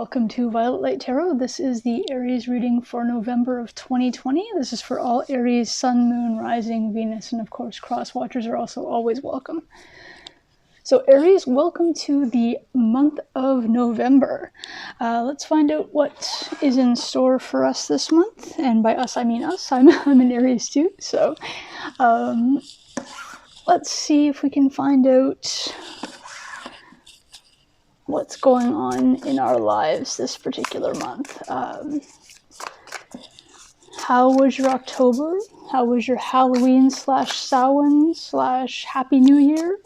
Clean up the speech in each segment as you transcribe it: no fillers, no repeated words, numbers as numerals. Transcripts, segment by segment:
welcome to Violet Light Tarot. This is the Aries reading for November of 2020. This is for all Aries, Sun, Moon, Rising, Venus, and of course cross watchers are also always welcome. So Aries, welcome to the month of November. Let's find out what is in store for us this month. And by us, I mean us. I'm an Aries too. So let's see if we can find out what's going on in our lives this particular month. How was your October? How was your Halloween / Samhain / Happy New Year?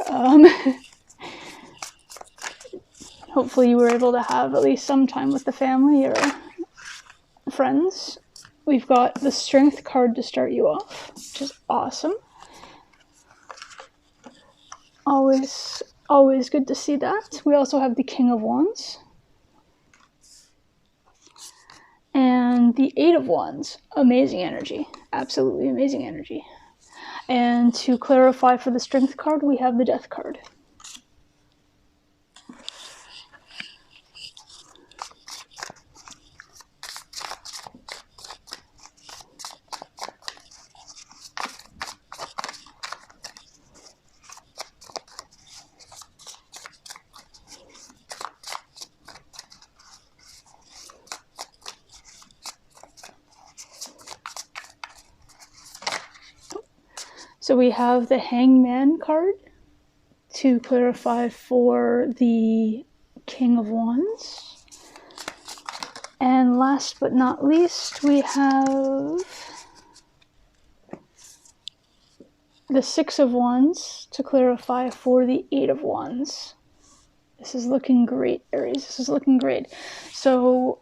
Hopefully you were able to have at least some time with the family or friends. We've got the Strength card to start you off, which is awesome. Always good to see that. We also have the King of Wands. And the Eight of Wands. Amazing energy. Absolutely amazing energy. And to clarify for the Strength card, we have the Death card. So we have the Hangman card to clarify for the King of Wands. And last but not least, we have the Six of Wands to clarify for the Eight of Wands. This is looking great, Aries. This is looking great. So,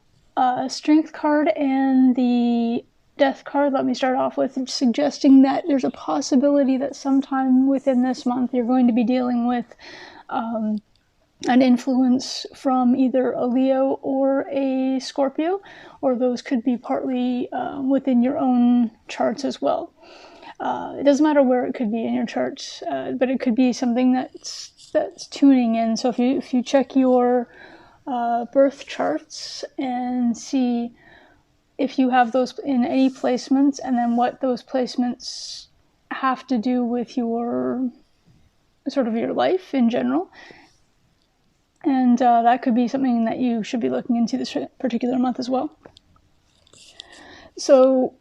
Strength card and the Death card, let me start off with suggesting that there's a possibility that sometime within this month you're going to be dealing with an influence from either a Leo or a Scorpio, or those could be partly within your own charts as well. It doesn't matter where it could be in your charts, but it could be something that's tuning in. So if you check your birth charts and see if you have those in any placements, and then what those placements have to do with your sort of your life in general. And that could be something that you should be looking into this particular month as well. So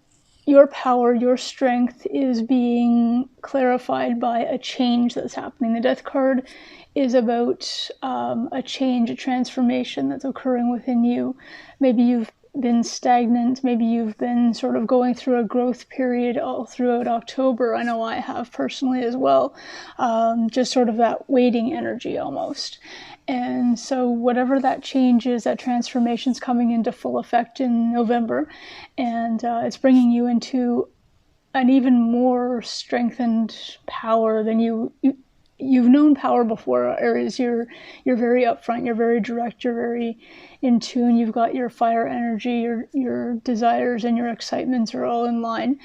your power, your strength is being clarified by a change that's happening. The Death card is about a change, a transformation that's occurring within you. Maybe you've been stagnant, maybe you've been sort of going through a growth period all throughout October. I know I have personally as well. Just sort of that waiting energy almost. And so whatever that change is, that transformation's coming into full effect in November, and it's bringing you into an even more strengthened power than you've known power before, Aries. You're very upfront, you're very direct, you're very in tune, you've got your fire energy, your desires and your excitements are all in line.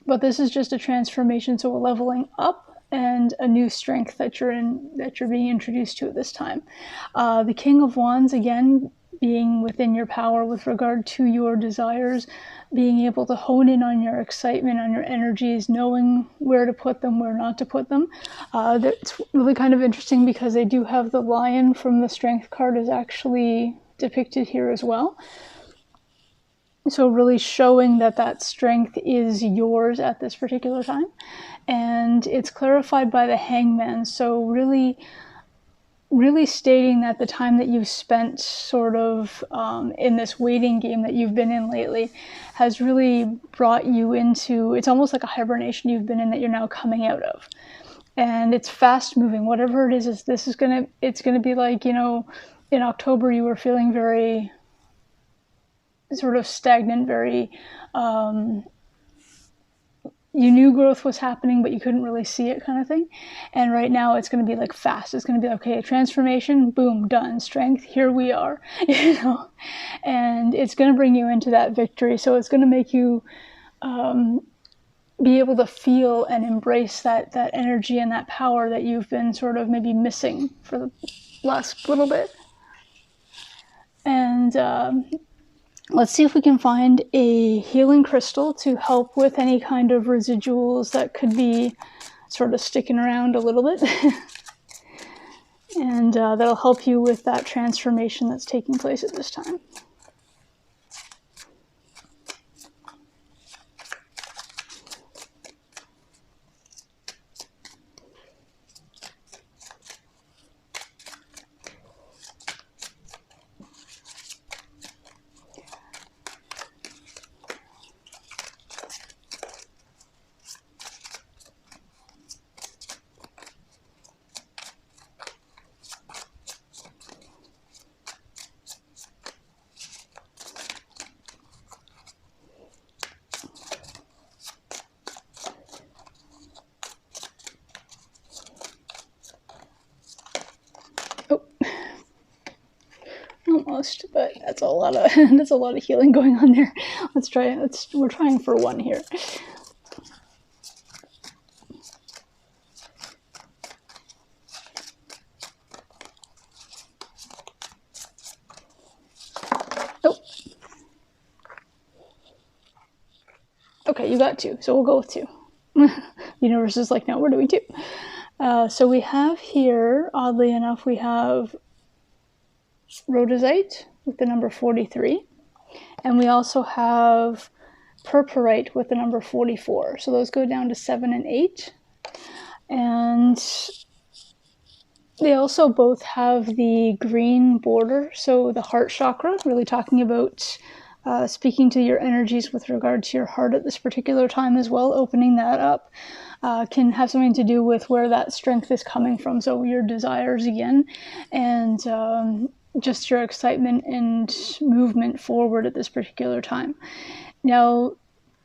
But this is just a transformation, so a leveling up and a new strength that you're being introduced to at this time. The King of Wands, again, being within your power with regard to your desires, being able to hone in on your excitement, on your energies, knowing where to put them, where not to put them. It's really kind of interesting because they do have the lion from the Strength card is actually depicted here as well. So really showing that strength is yours at this particular time. And it's clarified by the Hangman. So really stating that the time that you've spent sort of in this waiting game that you've been in lately has really brought you into, it's almost like a hibernation you've been in that you're now coming out of. And it's fast moving. Whatever it is it's gonna be like, in October you were feeling very sort of stagnant, very you knew growth was happening, but you couldn't really see it, kind of thing. And right now it's going to be like fast. It's going to be, okay, transformation, boom, done. Strength, here we are, and it's going to bring you into that victory. So it's going to make you be able to feel and embrace that energy and that power that you've been sort of maybe missing for the last little bit. And let's see if we can find a healing crystal to help with any kind of residuals that could be sort of sticking around a little bit. And that'll help you with that transformation that's taking place at this time. Almost, but that's a lot of healing going on there. Let's try it. We're trying for one here. Oh. Okay, you got 2, so we'll go with 2. The universe is like, no, we're doing 2. So we have here, oddly enough, we have rhodozite with the number 43, and we also have purpurite with the number 44. So those go down to 7 and 8, and they also both have the green border. So the heart chakra, really talking about speaking to your energies with regard to your heart at this particular time as well, opening that up. Can have something to do with where that strength is coming from. So your desires again, and just your excitement and movement forward at this particular time. Now,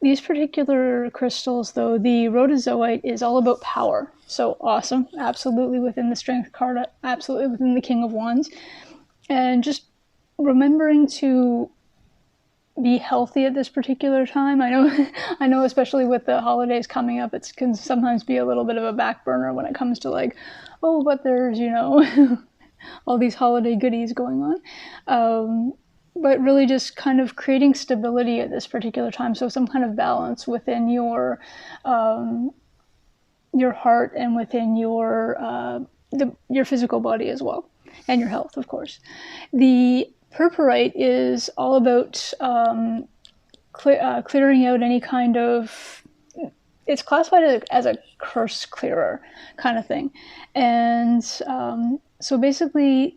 these particular crystals, though, the rhodozoite is all about power. So awesome, absolutely within the Strength card, absolutely within the King of Wands. And just remembering to be healthy at this particular time. I know especially with the holidays coming up, it can sometimes be a little bit of a back burner when it comes to like, oh, but there's, all these holiday goodies going on. But really just kind of creating stability at this particular time. So some kind of balance within your heart and within your physical body as well, and your health, of course. The purpurite is all about clearing out any kind of, it's classified as a curse clearer kind of thing. And so basically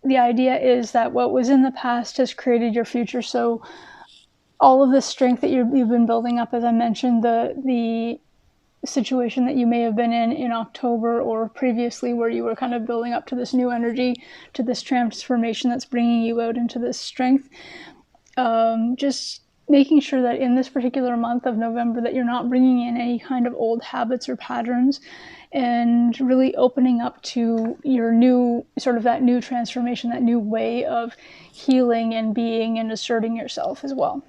the idea is that what was in the past has created your future. So all of the strength that you've been building up, as I mentioned, the situation that you may have been in October or previously, where you were kind of building up to this new energy, to this transformation that's bringing you out into this strength. Just making sure that in this particular month of November that you're not bringing in any kind of old habits or patterns, and really opening up to your new, sort of that new transformation, that new way of healing and being and asserting yourself as well.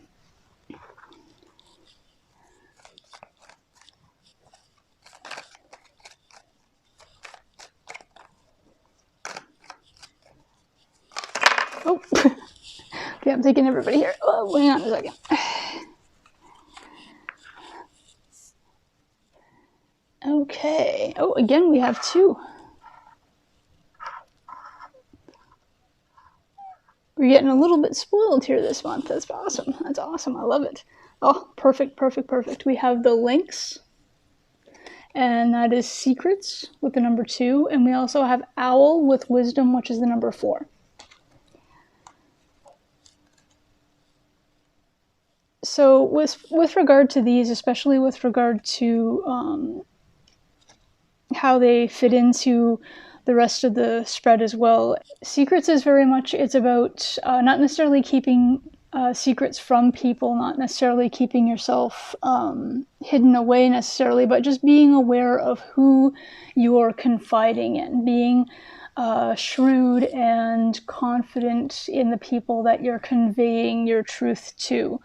Oh, okay, I'm taking everybody here. Oh, hang on a second. Okay. Oh, again, we have 2. We're getting a little bit spoiled here this month. That's awesome. That's awesome. I love it. Oh, perfect, perfect, perfect. We have the Lynx, and that is Secrets with the number 2. And we also have Owl with Wisdom, which is the number 4. So with regard to these, especially with regard to how they fit into the rest of the spread as well, Secrets is very much, it's about not necessarily keeping secrets from people, not necessarily keeping yourself hidden away necessarily, but just being aware of who you're confiding in, being shrewd and confident in the people that you're conveying your truth to,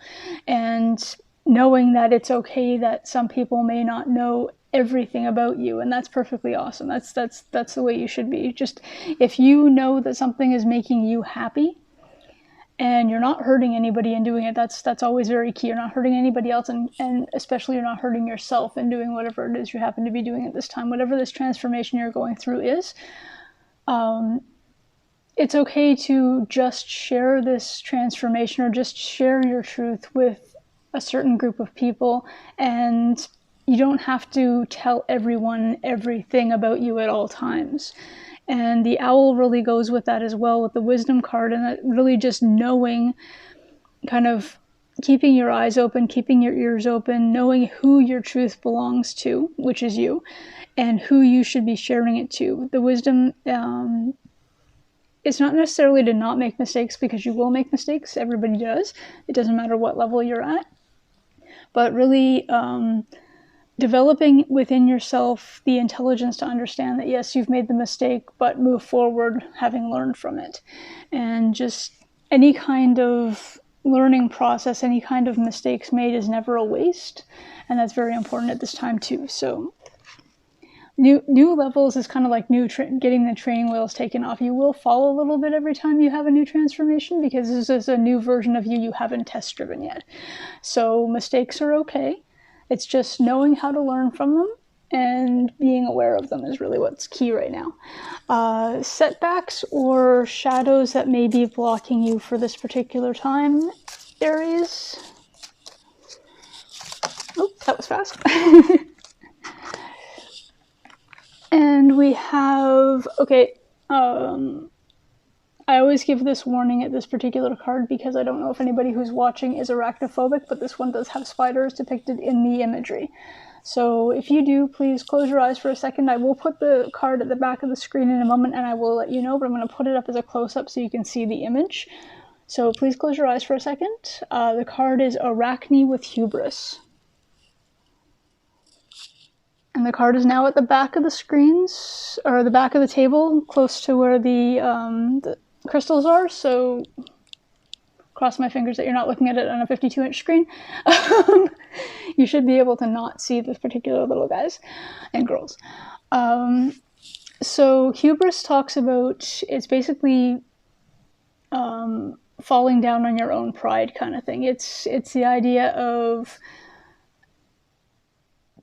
and knowing that it's okay that some people may not know everything about you, and that's perfectly awesome. That's the way you should be. Just if you know that something is making you happy and you're not hurting anybody in doing it, that's always very key. You're not hurting anybody else, and especially you're not hurting yourself in doing whatever it is you happen to be doing at this time. Whatever this transformation you're going through is, it's okay to just share this transformation or just share your truth with a certain group of people, and you don't have to tell everyone everything about you at all times. And the owl really goes with that as well, with the wisdom card, and that really just knowing, kind of keeping your eyes open, keeping your ears open, knowing who your truth belongs to, which is you, and who you should be sharing it to. The wisdom, it's not necessarily to not make mistakes, because you will make mistakes. Everybody does. It doesn't matter what level you're at. But really, developing within yourself the intelligence to understand that, yes, you've made the mistake, but move forward having learned from it. And just any kind of learning process, any kind of mistakes made is never a waste. And that's very important at this time too. So new levels is kind of like getting the training wheels taken off. You will fall a little bit every time you have a new transformation, because this is a new version of you haven't test driven yet. So mistakes are okay. It's just knowing how to learn from them and being aware of them is really what's key right now. Setbacks or shadows that may be blocking you for this particular time, Aries. Oh, that was fast. And we have, okay, I always give this warning at this particular card because I don't know if anybody who's watching is arachnophobic, but this one does have spiders depicted in the imagery. So if you do, please close your eyes for a second. I will put the card at the back of the screen in a moment and I will let you know, but I'm going to put it up as a close-up so you can see the image. So please close your eyes for a second. The card is Arachne with Hubris. And the card is now at the back of the screens, or the back of the table, close to where the crystals are, so cross my fingers that you're not looking at it on a 52-inch screen. You should be able to not see this particular little guys and girls. So hubris talks about, it's basically falling down on your own pride kind of thing. It's the idea of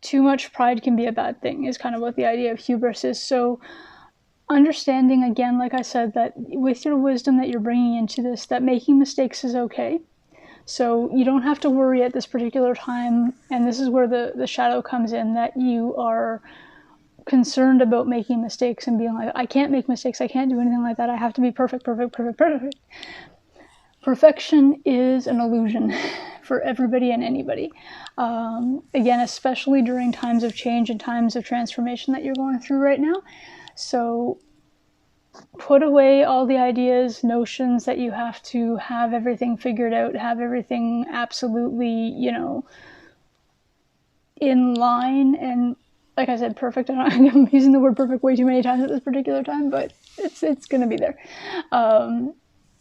too much pride can be a bad thing, is kind of what the idea of hubris is. So understanding, again, like I said, that with your wisdom that you're bringing into this, that making mistakes is okay. So you don't have to worry at this particular time, and this is where the shadow comes in, that you are concerned about making mistakes and being like, I can't make mistakes, I can't do anything like that, I have to be perfect. Perfection is an illusion for everybody and anybody. Again, especially during times of change and times of transformation that you're going through right now. So put away all the ideas, notions that you have to have everything figured out, have everything absolutely, in line. And like I said, perfect. I'm using the word perfect way too many times at this particular time, but it's going to be there.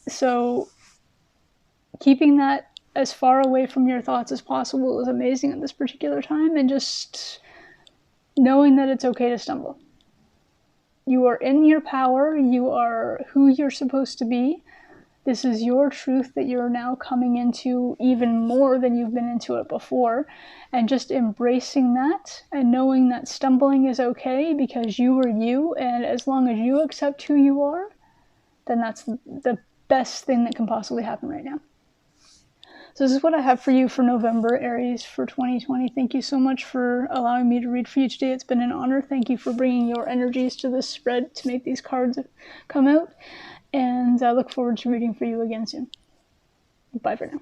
So keeping that as far away from your thoughts as possible is amazing at this particular time, and just knowing that it's okay to stumble. You are in your power, you are who you're supposed to be. This is your truth that you're now coming into even more than you've been into it before, and just embracing that and knowing that stumbling is okay because you are you, and as long as you accept who you are, then that's the best thing that can possibly happen right now. So this is what I have for you for November, Aries, for 2020. Thank you so much for allowing me to read for you today. It's been an honor. Thank you for bringing your energies to this spread to make these cards come out. And I look forward to reading for you again soon. Bye for now.